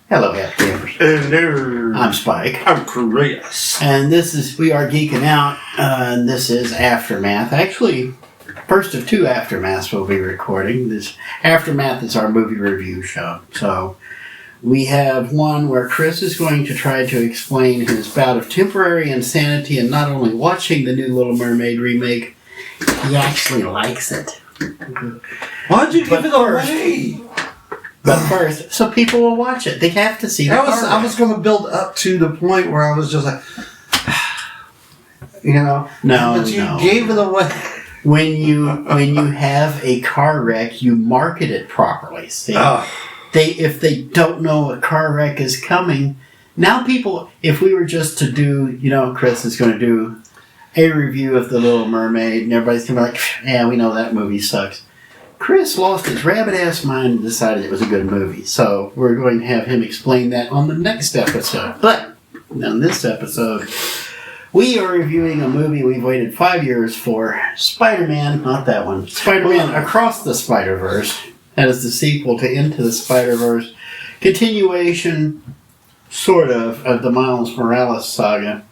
Hello, happy campers. Hello. I'm Spike. I'm Chris. And we are Geeking Out, and this is Aftermath. Actually, first of two Aftermaths we'll be recording. This Aftermath is our movie review show. So, we have one where Chris is going to try to explain his bout of temporary insanity and not only watching the new Little Mermaid remake, he actually likes it. Why'd you give it away? But first, so people will watch it. They have to see that. I was going to build up to the point where I was just like, No. But you gave it away. When you have a car wreck, you market it properly. See, if they don't know a car wreck is coming, now people. If we were just to do, Chris is going to do a review of The Little Mermaid, and everybody's going to be like, yeah, we know that movie sucks. Chris lost his rabbit-ass mind and decided it was a good movie. So we're going to have him explain that on the next episode. But on this episode, we are reviewing a movie we've waited 5 years for. Spider-Man, not that one. Spider-Man Across the Spider-Verse. That is the sequel to Into the Spider-Verse. Continuation, sort of the Miles Morales saga.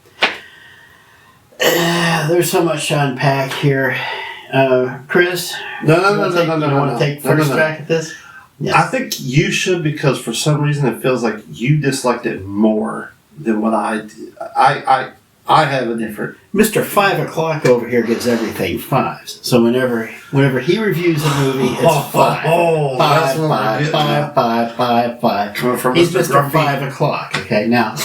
There's so much to unpack here. Chris? No. You want to take first crack at this? Yes. I think you should, because for some reason it feels like you disliked it more than what I did. I have a different... Mr. 5 o'clock over here gives everything fives. So whenever he reviews a movie, it's five. That's what we're getting at. Five. Coming from He's Mr. Mr. Grumpy. 5 o'clock. Okay, now...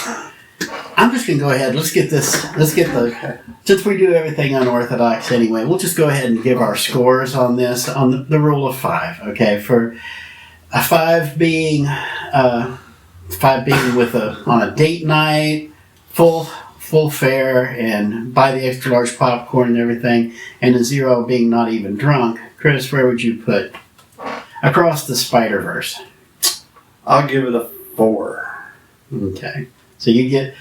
I'm just going to go ahead. Let's get since we do everything unorthodox anyway, we'll just go ahead and give our scores on this, on the rule of 5, okay? For a 5 being on a date night, full fare, and buy the extra large popcorn and everything, and a 0 being not even drunk. Chris, where would you put Across the Spider-Verse? I'll give it a 4. Okay. So you get...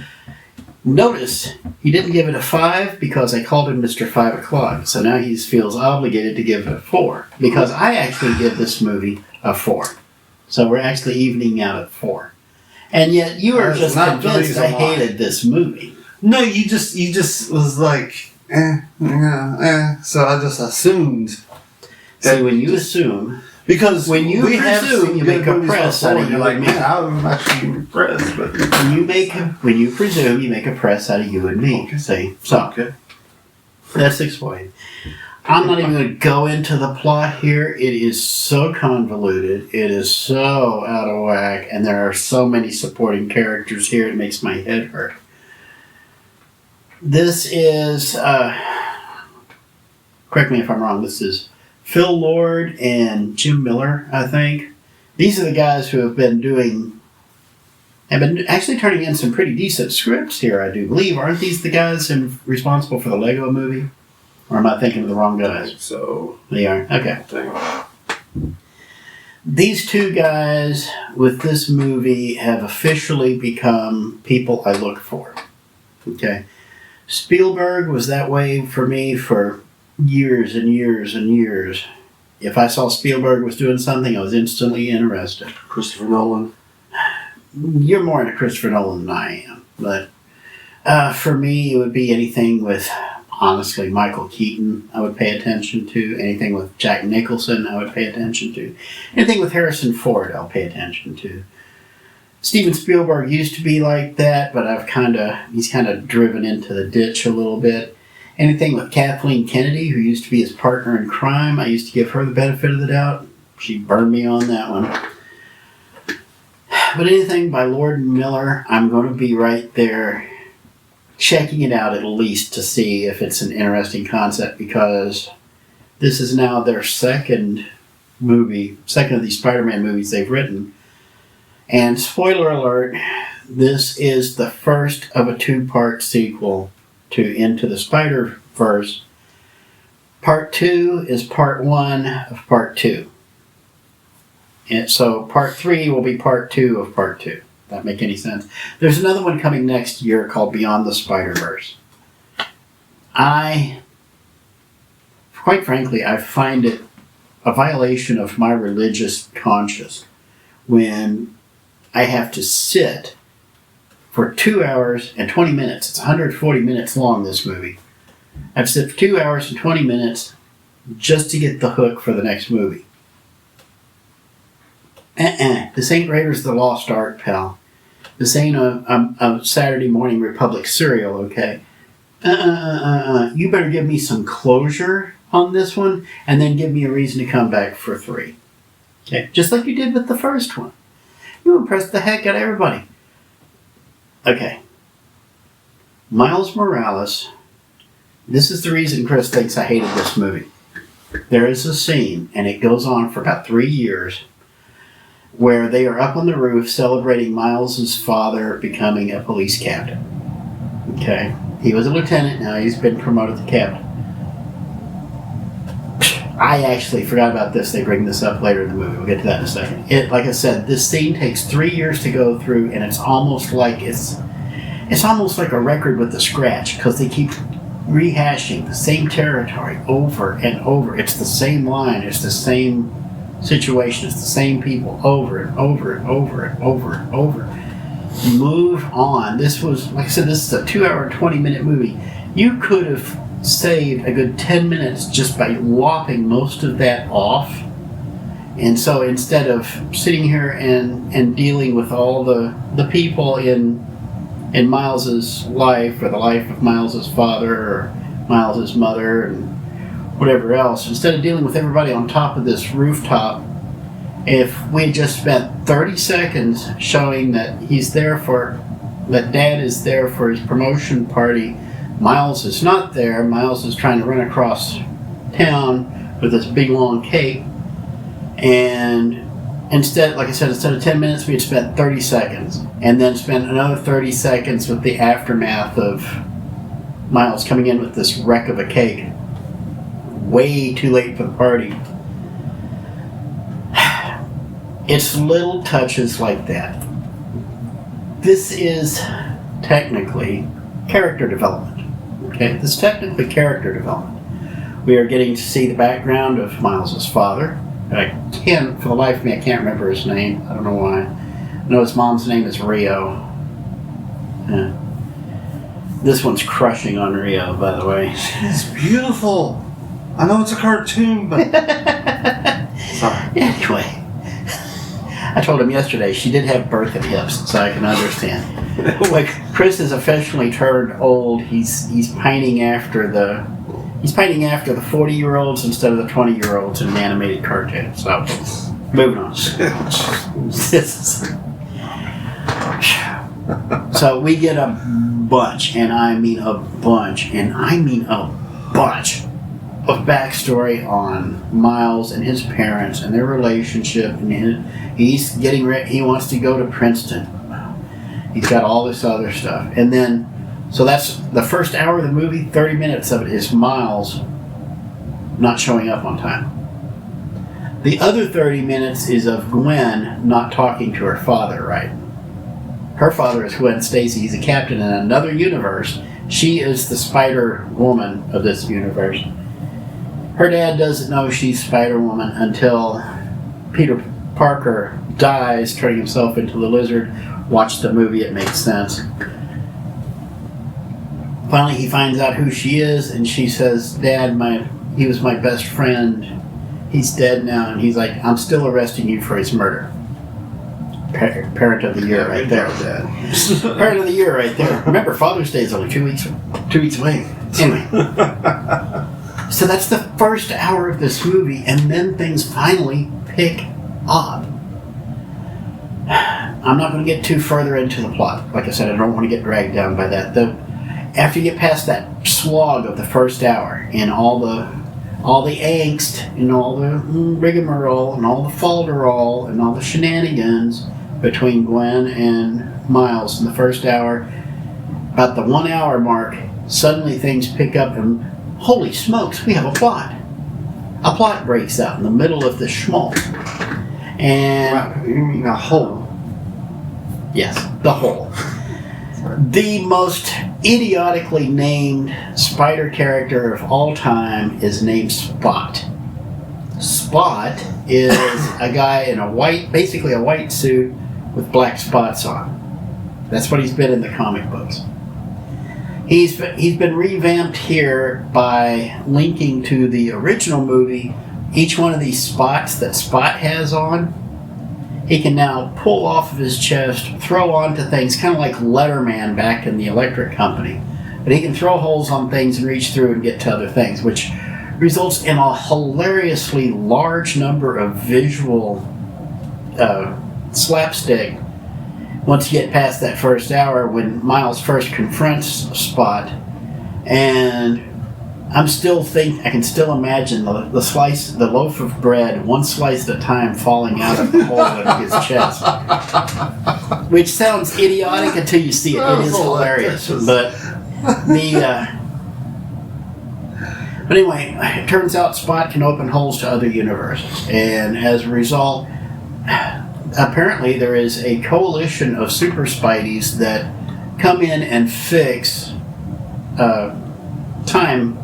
Notice, he didn't give it a 5 because I called him Mr. 5 o'clock. So now he feels obligated to give it a 4. Because I actually give this movie a 4. So we're actually evening out at 4. And yet you are just convinced I hated this movie. No, you just was like, So I just assumed. See, when you assume... Because when you presume, you make a press out of you and me. I'm actually impressed, but when you presume, you make a press out of you and me. Okay. See, so that's explained. I'm not even going to go into the plot here. It is so convoluted. It is so out of whack, and there are so many supporting characters here. It makes my head hurt. This is, correct me if I'm wrong. This is Phil Lord and Jim Miller, I think. These are the guys who have been actually turning in some pretty decent scripts here, I do believe. Aren't these the guys responsible for the Lego movie? Or am I thinking of the wrong guys? So They are? Okay. These two guys with this movie have officially become people I look for. Okay. Spielberg was that way for me for years and years and years. If I saw Spielberg was doing something, I was instantly interested. Christopher Nolan. You're more into Christopher Nolan than I am. But for me, it would be anything with, honestly, Michael Keaton I would pay attention to. Anything with Jack Nicholson I would pay attention to. Anything with Harrison Ford I'll pay attention to. Steven Spielberg used to be like that, but he's kind of driven into the ditch a little bit. Anything with Kathleen Kennedy, who used to be his partner in crime, I used to give her the benefit of the doubt. She burned me on that one. But anything by Lord and Miller, I'm going to be right there checking it out at least to see if it's an interesting concept, because this is now their second of these Spider-Man movies they've written. And spoiler alert, this is the first of a 2-part sequel to Into the Spider-Verse. Part 2 is part 1 of part 2. And so part 3 will be part 2 of part 2. That make any sense? There's another one coming next year called Beyond the Spider-Verse. Quite frankly, I find it a violation of my religious conscience when I have to sit for 2 hours and 20 minutes. It's 140 minutes long, this movie. I have to sit for 2 hours and 20 minutes just to get the hook for the next movie. This ain't Raiders of the Lost Ark, pal. This ain't a Saturday Morning Republic serial, okay? You better give me some closure on this one, and then give me a reason to come back for 3. Okay? Just like you did with the first one. You impressed the heck out of everybody. Okay. Miles Morales. This is the reason Chris thinks I hated this movie. There is a scene, and it goes on for about 3 years, where they are up on the roof celebrating Miles's father becoming a police captain. Okay? He was a lieutenant, now he's been promoted to captain. I actually forgot about this. They bring this up later in the movie. We'll get to that in a second. Like I said, this scene takes 3 years to go through, and it's almost like a record with a scratch, because they keep rehashing the same territory over and over. It's the same line. It's the same situation. It's the same people over and over and over and over and over. Move on. This was, like I said, this is a 2 hour and 20 minute movie. You could have saved a good 10 minutes just by lopping most of that off. And so instead of sitting here and dealing with all the people in Miles's life, or the life of Miles's father, or Miles's mother, and whatever else, instead of dealing with everybody on top of this rooftop, if we had just spent 30 seconds showing that that Dad is there for his promotion party, Miles is not there. Miles is trying to run across town with this big long cape, and instead, like I said, instead of 10 minutes, we had spent 30 seconds, and then spent another 30 seconds with the aftermath of Miles coming in with this wreck of a cake. Way too late for the party. It's little touches like that. This is technically character development. Okay, this is technically character development. We are getting to see the background of Miles's father. For the life of me, I can't remember his name. I don't know why. I know his mom's name is Rio. Yeah. This one's crushing on Rio, by the way. It's beautiful. I know it's a cartoon, but... Sorry. Anyway. I told him yesterday she did have birth and hips, so I can understand. Like, Chris has officially turned old. He's pining after the 40-year-olds instead of the 20-year-olds in an animated cartoon. So, moving on. So we get a bunch, and I mean a bunch, of backstory on Miles and his parents and their relationship, and he's getting ready. He wants to go to Princeton. He's got all this other stuff, and then so that's the first hour of the movie. 30 minutes of it is Miles not showing up on time. The other 30 minutes is of Gwen not talking to her father. Right, her father is Gwen Stacy. He's a captain in another universe. She is the Spider-Woman of this universe. Her dad doesn't know she's Spider-Woman until Peter Parker dies, turning himself into the Lizard. Watch the movie, it makes sense. Finally, he finds out who she is, and she says, Dad, he was my best friend. He's dead now. And he's like, I'm still arresting you for his murder. Parent of the year right there. Parent of the year right there. Remember, Father's Day is only 2 weeks away. Anyway. So that's the first hour of this movie, and then things finally pick up. I'm not going to get too further into the plot. Like I said, I don't want to get dragged down by that. After you get past that slog of the first hour, and all the angst, and all the rigmarole, and all the falderall, and all the shenanigans between Gwen and Miles in the first hour, about the 1 hour mark, suddenly things pick up, and holy smokes, we have a plot. A plot breaks out in the middle of the schmaltz. And wow, you mean a hole? Yes, the hole. The most idiotically named spider character of all time is named Spot. Spot is a guy in basically a white suit with black spots on. That's what he's been in the comic books. He's been revamped here by linking to the original movie. Each one of these spots that Spot has on, he can now pull off of his chest, throw onto things, kind of like Letterman back in the Electric Company. But he can throw holes on things and reach through and get to other things, which results in a hilariously large number of visual slapstick once you get past that first hour when Miles first confronts Spot. And I can still imagine the loaf of bread, one slice at a time, falling out of the hole in his chest. Which sounds idiotic until you see it. It is hilarious. But anyway, it turns out Spot can open holes to other universes. And as a result, apparently there is a coalition of super Spideys that come in and fix time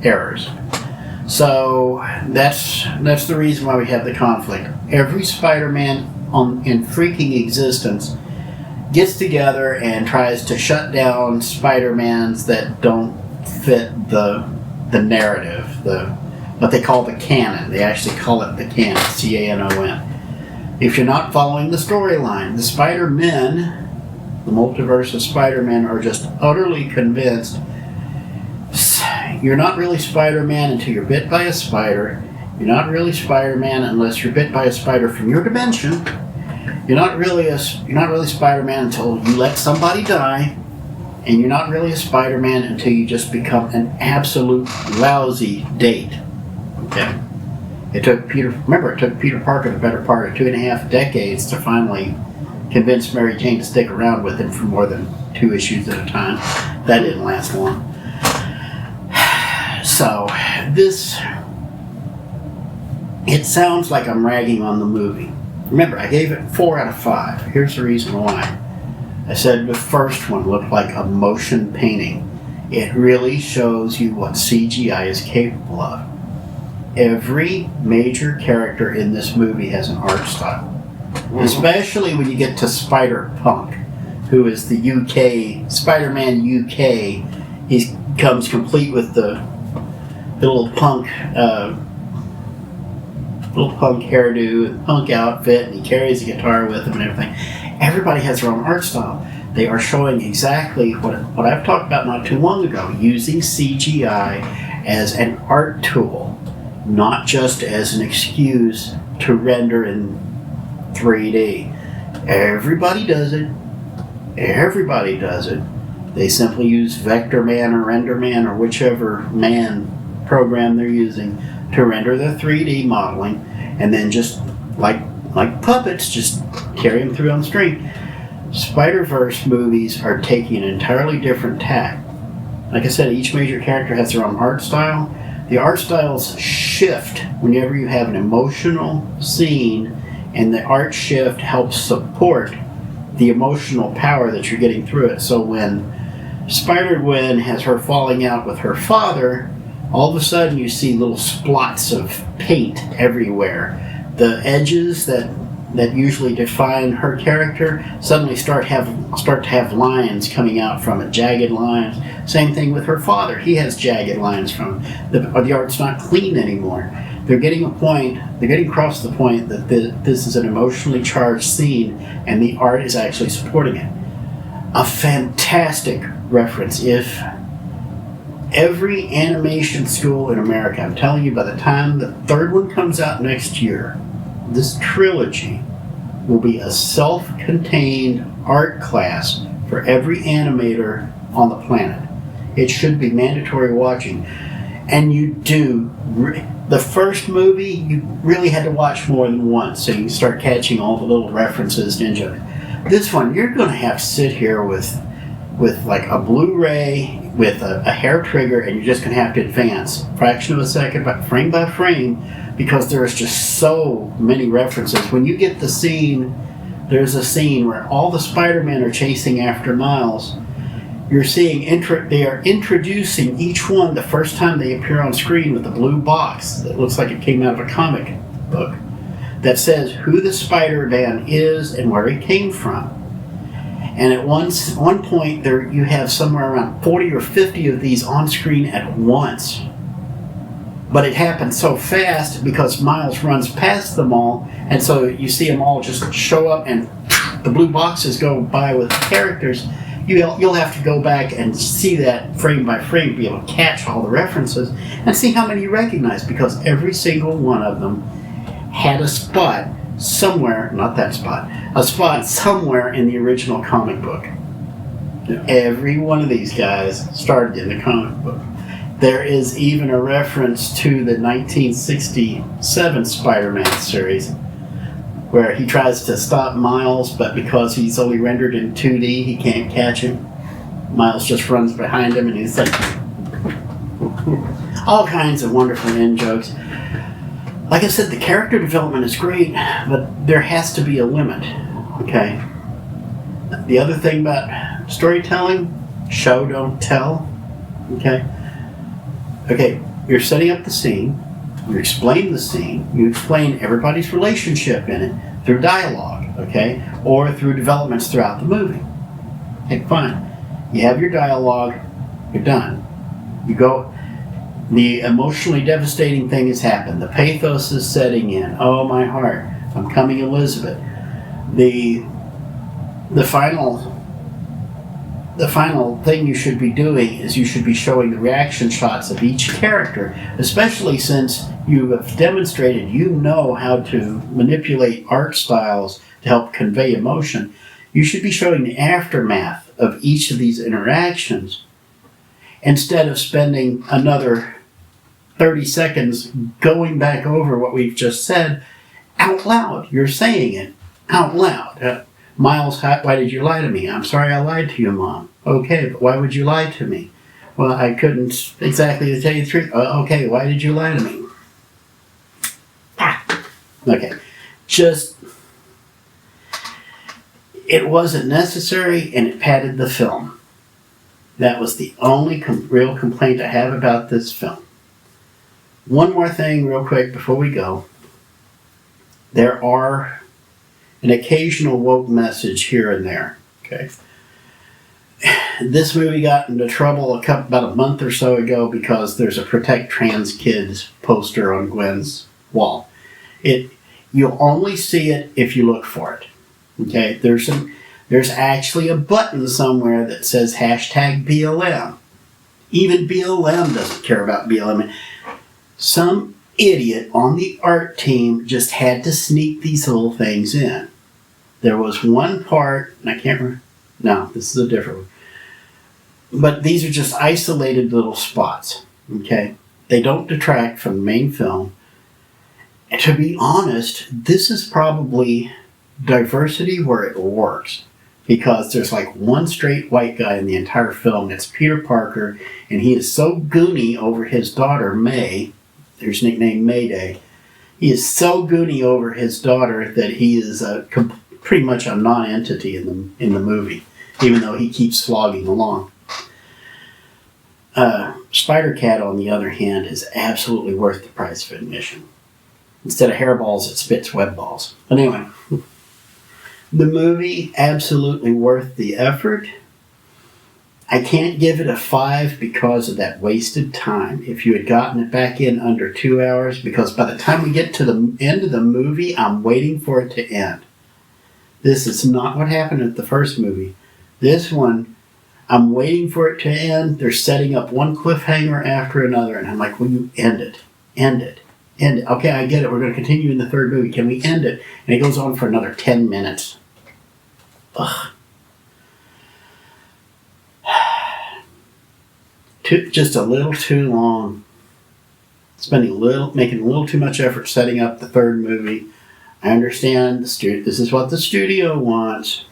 errors. So that's the reason why we have the conflict. Every Spider-Man in freaking existence gets together and tries to shut down Spider-Mans that don't fit the narrative, what they call the canon. They actually call it the canon, C-A-N-O-N. If you're not following the storyline, the Spider-Men, the multiverse of Spider-Man, are just utterly convinced you're not really Spider-Man until you're bit by a spider. You're not really Spider-Man unless you're bit by a spider from your dimension. You're not really Spider-Man until you let somebody die. And you're not really a Spider-Man until you just become an absolute lousy date. Okay? It took Peter Parker the better part of 2.5 decades to finally convince Mary Jane to stick around with him for more than 2 issues at a time. That didn't last long. So, it sounds like I'm ragging on the movie. Remember, I gave it 4 out of 5. Here's the reason why. I said the first one looked like a motion painting. It really shows you what CGI is capable of. Every major character in this movie has an art style. Especially when you get to Spider-Punk, who is the UK, Spider-Man UK. He comes complete with the little punk hairdo and punk outfit, and he carries a guitar with him and everything. Everybody has their own art style. They are showing exactly what I've talked about not too long ago, using CGI as an art tool, not just as an excuse to render in 3D. Everybody does it. They simply use Vector Man or Render Man or whichever man program they're using to render the 3D modeling, and then just like puppets, just carry them through on the screen. Spider-Verse movies are taking an entirely different tack. Like I said, each major character has their own art style. The art styles shift whenever you have an emotional scene, and the art shift helps support the emotional power that you're getting through it. So when Spider-Gwen has her falling out with her father, all of a sudden you see little splots of paint everywhere. The edges that usually define her character suddenly start to have lines coming out from it, jagged lines. Same thing with her father. He has jagged lines from it. The art's not clean anymore. They're getting across the point that this is an emotionally charged scene, and the art is actually supporting it. A fantastic reference. If every animation school in America, I'm telling you, by the time the 3rd one comes out next year, this trilogy will be a self-contained art class for every animator on the planet. It should be mandatory watching. And the first movie, you really had to watch more than once so you can start catching all the little references to enjoy it. This one, you're going to have to sit here with like a Blu-ray with a hair trigger, and you're just going to have to advance fraction of a second, frame by frame, because there's just so many references. When you get the scene, there's a scene where all the Spider-Men are chasing after Miles. You're seeing they are introducing each one the first time they appear on screen with a blue box that looks like it came out of a comic book. that says who the Spider-Man is and where he came from. And at one point, there you have somewhere around 40 or 50 of these on screen at once. But it happens so fast because Miles runs past them all, and so you see them all just show up, and the blue boxes go by with characters. You'll have to go back and see that frame by frame to be able to catch all the references and see how many you recognize, because every single one of them had a spot somewhere, not that spot, a spot somewhere in the original comic book. Yeah. Every one of these guys started in the comic book. There is even a reference to the 1967 Spider-Man series where he tries to stop Miles, but because he's only rendered in 2D, he can't catch him. Miles just runs behind him, and he's like... all kinds of wonderful in-jokes. Like I said, the character development is great, but there has to be a limit, okay? The other thing about storytelling, show, don't tell, okay? Okay, you're setting up the scene, you explain the scene, you explain everybody's relationship in it through dialogue, okay? Or through developments throughout the movie. Okay, fine. You have your dialogue, you're done. You go, the emotionally devastating thing has happened. The pathos is setting in. Oh, my heart, I'm coming, Elizabeth. The final thing you should be doing is you should be showing the reaction shots of each character, especially since you have demonstrated you know how to manipulate art styles to help convey emotion. You should be showing the aftermath of each of these interactions instead of spending another 30 seconds going back over what we've just said out loud. You're saying it out loud. Miles, why did you lie to me? I'm sorry I lied to you, Mom. Okay, but why would you lie to me? Well, I couldn't exactly tell you the truth. Okay, why did you lie to me? Okay, just, it wasn't necessary and it padded the film. That was the only real complaint I have about this film. One more thing real quick before we go. There are an occasional woke message here and there, okay? This movie got into trouble about a month or so ago because there's a Protect Trans Kids poster on Gwen's wall. You'll only see it if you look for it, okay? There's actually a button somewhere that says hashtag BLM. Even BLM doesn't care about BLM. Some idiot on the art team just had to sneak these little things in. There was one part, and I can't remember. No, this is a different one. But these are just isolated little spots, okay? They don't detract from the main film. And to be honest, this is probably diversity where it works. Because there's like one straight white guy in the entire film. It's Peter Parker, and he is so goony over his daughter, May. There's nicknamed Mayday. He is so goony over his daughter that he is pretty much a non-entity in the movie, even though he keeps slogging along. Spider-Cat, on the other hand, is absolutely worth the price of admission. Instead of hairballs, it spits web balls. But anyway, the movie, absolutely worth the effort. I can't give it a 5 because of that wasted time. If you had gotten it back in under 2 hours, because by the time we get to the end of the movie, I'm waiting for it to end. This is not what happened at the first movie. This one, I'm waiting for it to end. They're setting up one cliffhanger after another, and I'm like, will you end it? End it. End it. Okay, I get it. We're going to continue in the third movie. Can we end it? And it goes on for another 10 minutes. Ugh. Just a little too long. Making a little too much effort setting up the third movie. I understand this is what the studio wants.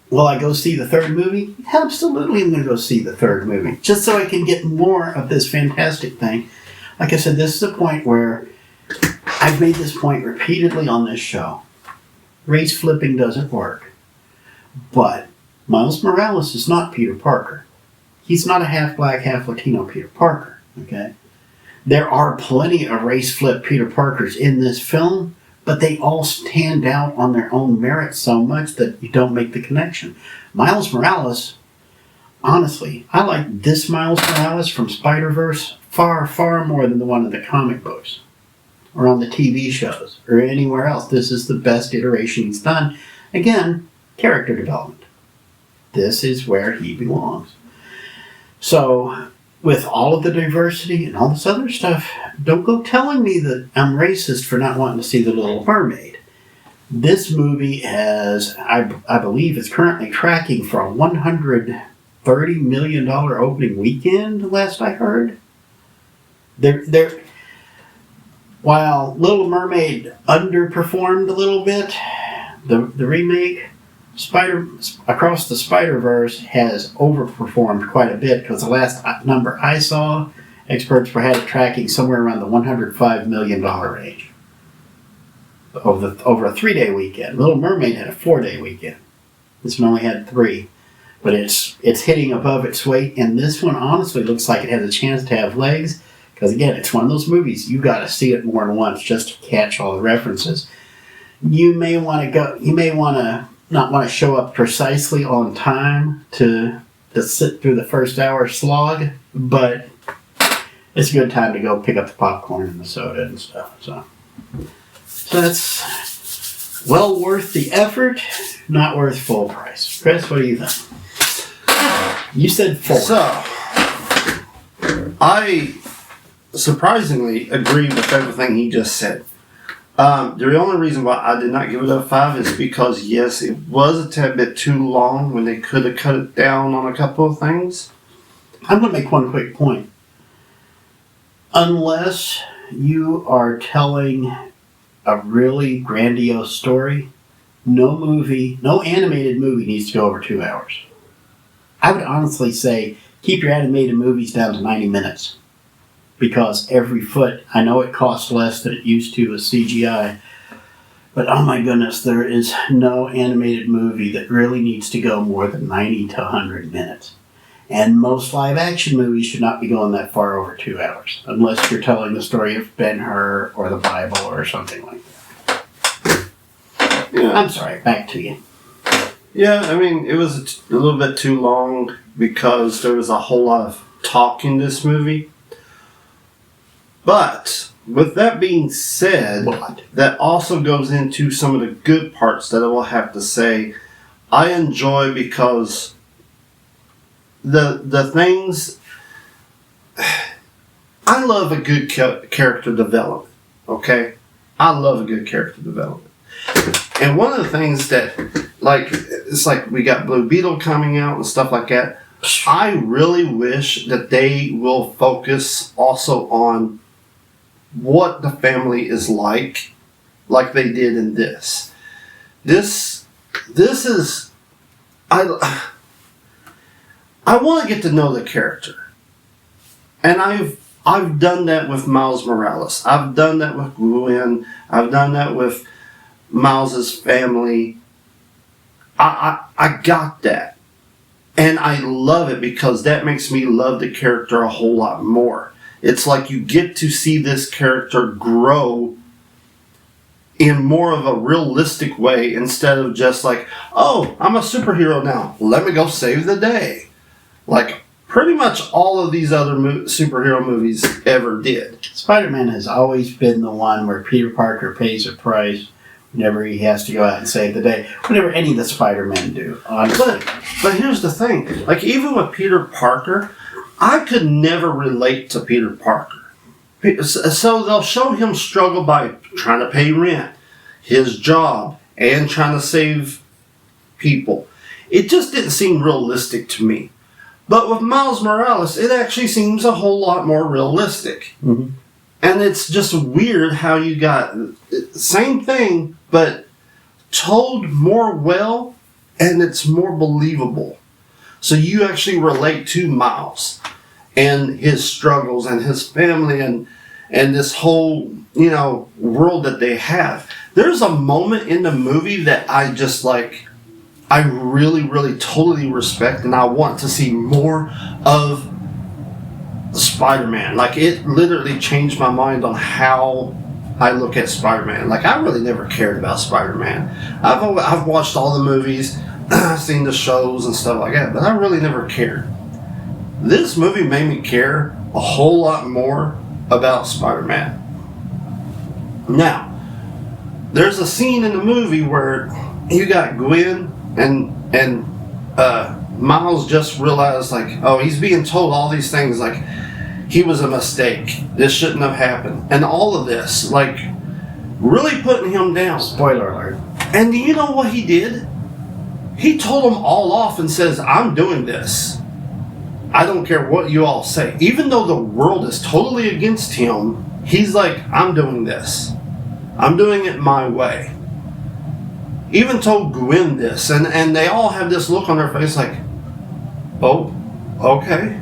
Will I go see the third movie? Absolutely, I'm going to go see the third movie. Just so I can get more of this fantastic thing. Like I said, this is a point where I've made this point repeatedly on this show. Race flipping doesn't work. But Miles Morales is not Peter Parker. He's not a half black, half Latino Peter Parker, okay? There are plenty of race flip Peter Parkers in this film, but they all stand out on their own merit so much that you don't make the connection. Miles Morales, honestly, I like this Miles Morales from Spider-Verse far, far more than the one in the comic books or on the TV shows or anywhere else. This is the best iteration he's done. Again, character development. This is where he belongs. So, with all of the diversity and all this other stuff, don't go telling me that I'm racist for not wanting to see The Little Mermaid. This movie has, I believe, is currently tracking for a $130 million opening weekend, last I heard. While Little Mermaid underperformed a little bit, the remake, Across the Spider-Verse has overperformed quite a bit, because the last number I saw, experts had it tracking somewhere around the $105 million range over a 3-day weekend. Little Mermaid had a 4-day weekend. This one only had 3, but it's hitting above its weight, and this one honestly looks like it has a chance to have legs, because again, it's one of those movies you got to see it more than once just to catch all the references. You may want to not want to show up precisely on time to sit through the first hour slog, but it's a good time to go pick up the popcorn and the soda and stuff. So that's well worth the effort, not worth full price. Chris, what do you think? You said 4. So, I surprisingly agree with everything he just said. The only reason why I did not give it a 5 is because, yes, it was a tad bit too long when they could have cut it down on a couple of things. I'm going to make one quick point. Unless you are telling a really grandiose story, no animated movie needs to go over 2 hours. I would honestly say keep your animated movies down to 90 minutes. Because every foot, I know it costs less than it used to with CGI, but oh my goodness, there is no animated movie that really needs to go more than 90 to 100 minutes. And most live action movies should not be going that far over 2 hours, unless you're telling the story of Ben-Hur or the Bible or something like that. Yeah. I'm sorry, back to you. Yeah, I mean, it was a little bit too long because there was a whole lot of talk in this movie. But, with that being said, that also goes into some of the good parts that I will have to say I enjoy, because the things... I love a good character development, okay? I love a good character development. And one of the things that, it's like we got Blue Beetle coming out and stuff like that. I really wish that they will focus also on what the family is like they did in this. This is... I want to get to know the character. And I've done that with Miles Morales. I've done that with Gwen. I've done that with Miles's family. I got that. And I love it because that makes me love the character a whole lot more. It's like you get to see this character grow in more of a realistic way instead of just like, oh, I'm a superhero now. Let me go save the day. Like pretty much all of these other superhero movies ever did. Spider-Man has always been the one where Peter Parker pays a price whenever he has to go out and save the day. Whenever any of the Spider-Men do, honestly. But here's the thing. Like even with Peter Parker, I could never relate to Peter Parker. So they'll show him struggle by trying to pay rent, his job, and trying to save people. It just didn't seem realistic to me. But with Miles Morales, it actually seems a whole lot more realistic. Mm-hmm. And it's just weird how you got same thing, but told more well, and it's more believable. So you actually relate to Miles and his struggles and his family and this whole, world that they have. There's a moment in the movie that I just I really, really totally respect, and I want to see more of Spider-Man. Like, it literally changed my mind on how I look at Spider-Man. Like, I really never cared about Spider-Man. I've watched all the movies, seen the shows and stuff like that, but I really never cared. This movie made me care a whole lot more about Spider-Man. Now, there's a scene in the movie where you got Gwen and Miles just realized, like, oh, he's being told all these things, like, he was a mistake. This shouldn't have happened. And all of this, like, really putting him down. Spoiler alert. And do you know what he did? He told them all off and says, I'm doing this. I don't care what you all say. Even though the world is totally against him, he's like, I'm doing this. I'm doing it my way. Even told Gwen this, and they all have this look on their face like, oh, okay.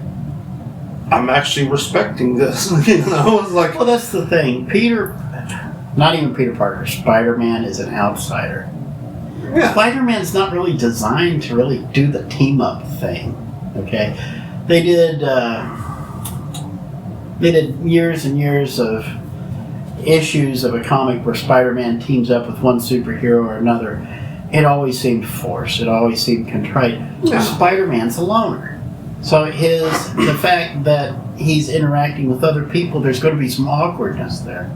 I'm actually respecting this. You know, it's like, well, that's the thing. Not even Peter Parker, Spider-Man is an outsider. yeah. Spider-Man's not really designed to really do the team-up thing, okay? They did years and years of issues of a comic where Spider-Man teams up with one superhero or another. It always seemed forced. It always seemed contrite. Yeah. Spider-Man's a loner. So the fact that he's interacting with other people, there's going to be some awkwardness there.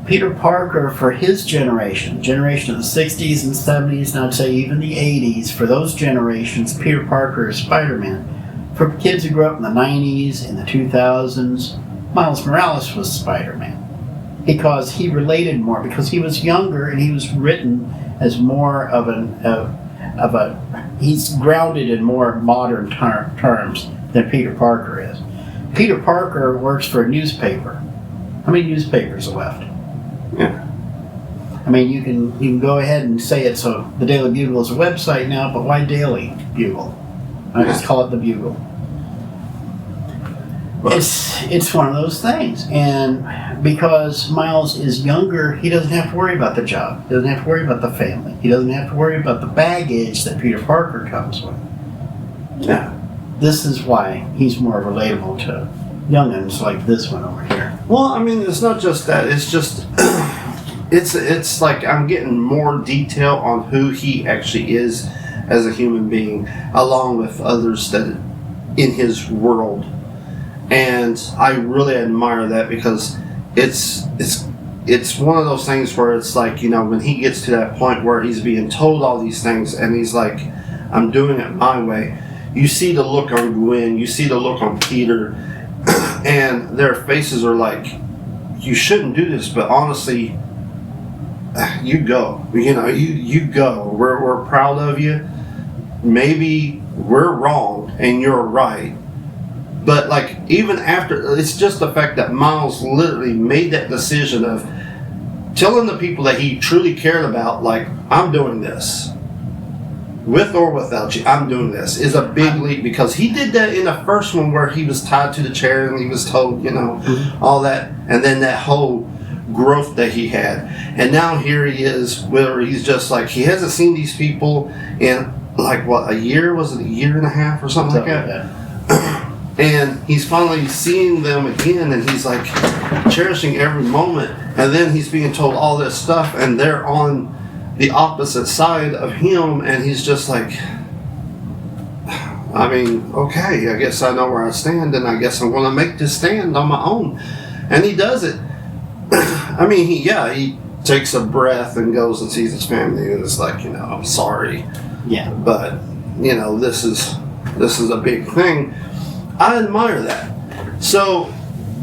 Peter Parker, for his generation of the 60s and 70s, and I'd say even the 80s, for those generations, Peter Parker is Spider-Man. For kids who grew up in the 90s, in the 2000s, Miles Morales was Spider-Man. Because he related more, because he was younger and he was written as more of he's grounded in more modern terms than Peter Parker is. Peter Parker works for a newspaper. How many newspapers are left? Yeah. I mean, you can go ahead and say it. So the Daily Bugle is a website now, but why Daily Bugle? I just call it the Bugle. It's one of those things, and because Miles is younger, he doesn't have to worry about the job. He doesn't have to worry about the family. He doesn't have to worry about the baggage that Peter Parker comes with. Yeah. This is why he's more relatable to youngins like this one over here. Well, I mean, it's not just that. It's just, it's like I'm getting more detail on who he actually is as a human being, along with others that in his world. And I really admire that, because it's one of those things where it's like, you know, when he gets to that point where he's being told all these things and he's like, I'm doing it my way. You see the look on Gwen, you see the look on Peter, and their faces are like, you shouldn't do this, but honestly, you go. You know, you go. We're proud of you. Maybe we're wrong and you're right. But, like, even after, it's just the fact that Miles literally made that decision of telling the people that he truly cared about, like, I'm doing this. With or without you, I'm doing this, is a big leap, because he did that in the first one where he was tied to the chair and he was told, you know, all that, and then that whole growth that he had. And now here he is, where he's just like, he hasn't seen these people in, like, what, a year? Was it a year and a half or something like that? And he's finally seeing them again, and he's like cherishing every moment. And then he's being told all this stuff, and they're on the opposite side of him, and he's just like, I mean, okay, I guess I know where I stand, and I guess I'm going to make this stand on my own. And he does it. I mean, he takes a breath and goes and sees his family, and it's like, you know, I'm sorry. Yeah. But, you know, this is a big thing. I admire that. So,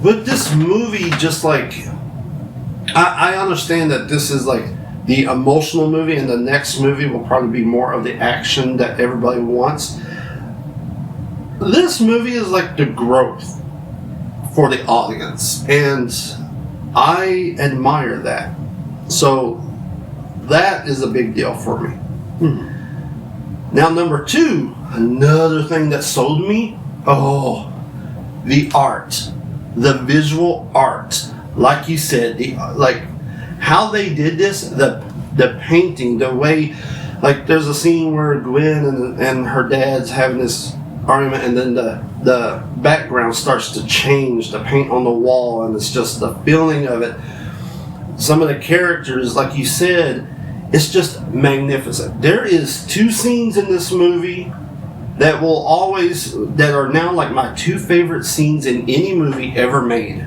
with this movie, just like, I understand that this is like the emotional movie, and the next movie will probably be more of the action that everybody wants. This movie is like the growth for the audience, and I admire that. So, that is a big deal for me. Now, number two, another thing that sold me. Oh, the art, the visual art, like you said, like how they did this, the painting, the way, like there's a scene where Gwen and her dad's having this argument, and then the background starts to change, the paint on the wall, and it's just the feeling of it. Some of the characters, like you said, it's just magnificent. There is 2 scenes in this movie that are now like my 2 favorite scenes in any movie ever made.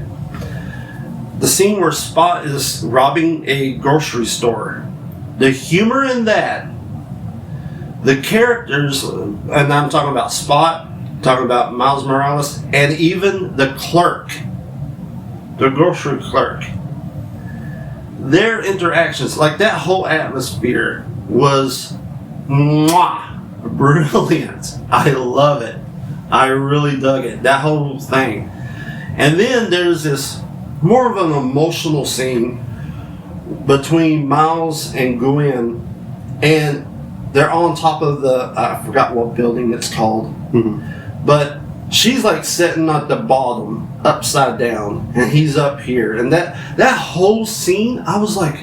The scene where Spot is robbing a grocery store. The humor in that, the characters, and I'm talking about Spot, talking about Miles Morales, and even the clerk, the grocery clerk. Their interactions, like that whole atmosphere was brilliant. I love it. I really dug it. That whole thing. And then there's this more of an emotional scene between Miles and Gwen, and they're on top of I forgot what building it's called, but she's like sitting at the bottom, upside down, and he's up here. And that whole scene, I was like,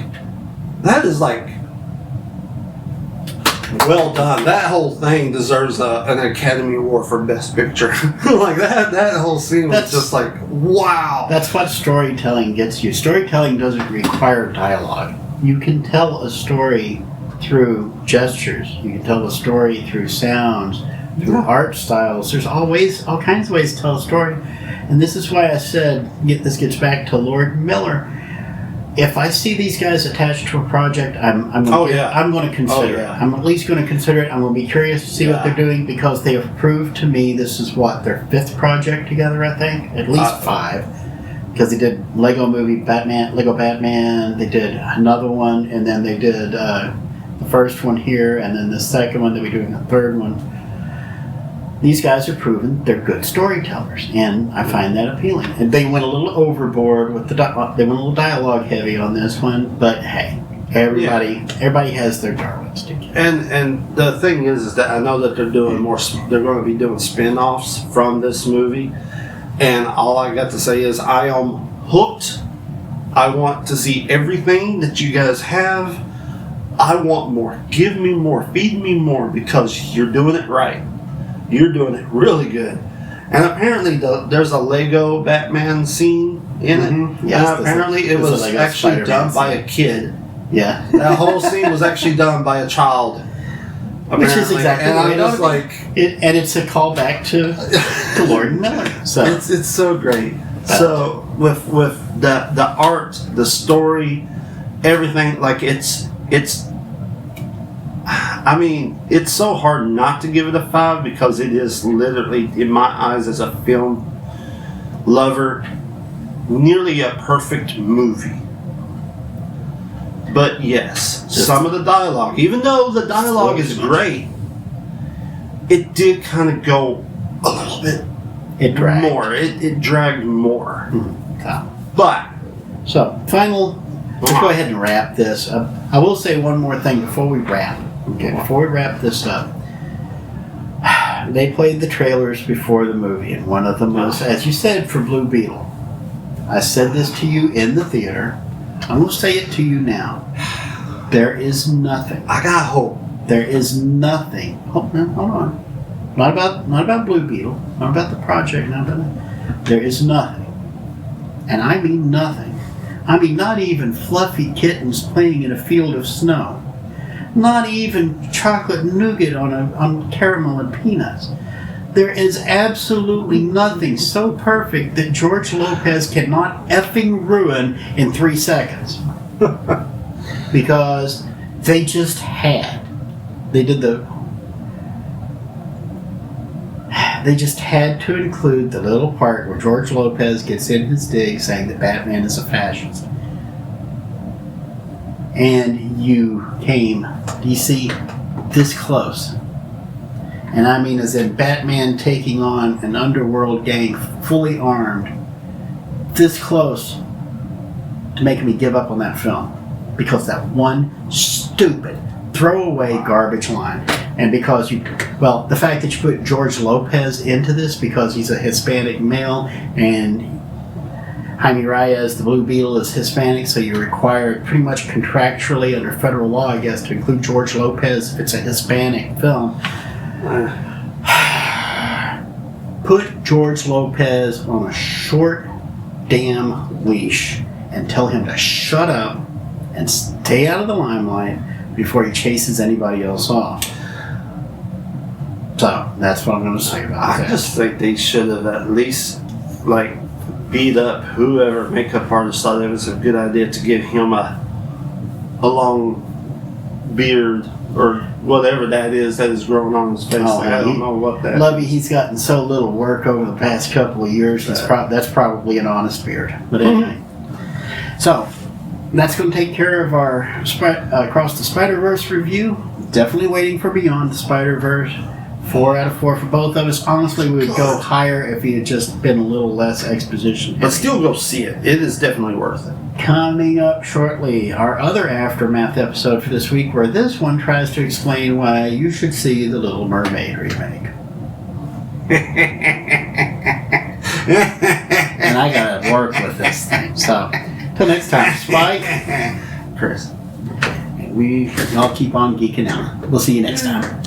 that is like, well done. That whole thing deserves an Academy Award for Best Picture. Like that whole scene was just like, wow. That's what storytelling gets you. Storytelling doesn't require dialogue. You can tell a story through gestures. You can tell a story through sounds, through art styles. There's always all kinds of ways to tell a story. And this is why I said, this gets back to Lord Miller. If I see these guys attached to a project, I'm going to consider it. I'm at least going to consider it. I'm going to be curious to see what they're doing, because they have proved to me this is their 5th project together, I think. At least 5. Because they did Lego Batman, they did another one, and then they did the first one here, and then the second one, they'll be doing the third one. These guys are proven they're good storytellers, and I find that appealing. And they went a little overboard with they went a little dialogue heavy on this one, but hey, everybody has their darlings to get. And the thing is that I know that they're doing they're going to be doing spin-offs from this movie, and all I got to say is I am hooked. I want to see everything that you guys have. I want more. Give me more. Feed me more, because you're doing it right. You're doing it really good. And apparently there's a Lego Batman scene in it. Yes, and apparently it was actually done by a kid. Yeah. That whole scene was actually done by a child. Which is exactly and what I'm just like... and it's a callback to Lord Miller. So it's so great. So with the art, the story, everything, like it's I mean, it's so hard not to give it a 5, because it is literally, in my eyes as a film lover, nearly a perfect movie. But yes, some of the dialogue, even though the dialogue is great, it did kind of go a little bit more. It dragged more. But let's go ahead and wrap this up. I will say one more thing before we wrap. Okay, before we wrap this up, they played the trailers before the movie, and one of them was, as you said, for Blue Beetle. I said this to you in the theater. I'm going to say it to you now. There is nothing. I got hope. There is nothing. Hold on. Not about Blue Beetle. Not about the project. There is nothing. And I mean nothing. I mean, not even fluffy kittens playing in a field of snow. Not even chocolate nougat on caramel and peanuts. There is absolutely nothing so perfect that George Lopez cannot effing ruin in 3 seconds. Because they just had. They just had to include the little part where George Lopez gets in his dig saying that Batman is a fascist. And you came, DC, this close. And I mean as in Batman taking on an underworld gang fully armed, this close to making me give up on that film. Because that one stupid throwaway garbage line. And because the fact that you put George Lopez into this because he's a Hispanic male, and Jaime Reyes, the Blue Beetle, is Hispanic, so you're required pretty much contractually under federal law, I guess, to include George Lopez if it's a Hispanic film. Put George Lopez on a short damn leash and tell him to shut up and stay out of the limelight before he chases anybody else off. So that's what I'm going to say about that. I just think they should have at least like beat up whoever makeup artist thought it was a good idea to give him a long beard or whatever that is growing on his face. I don't know what that. Lovey, he's gotten so little work over the past couple of years. That's probably an honest beard. But anyway, so that's going to take care of our Across the Spider-Verse review. Definitely waiting for Beyond the Spider-Verse. 4 out of 4 for both of us. Honestly, we would go higher if he had just been a little less exposition. But still go see it. It is definitely worth it. Coming up shortly, our other Aftermath episode for this week, where this one tries to explain why you should see the Little Mermaid remake. And I gotta work with this thing. So, till next time, Spike, Chris. we all keep on geeking out. We'll see you next time.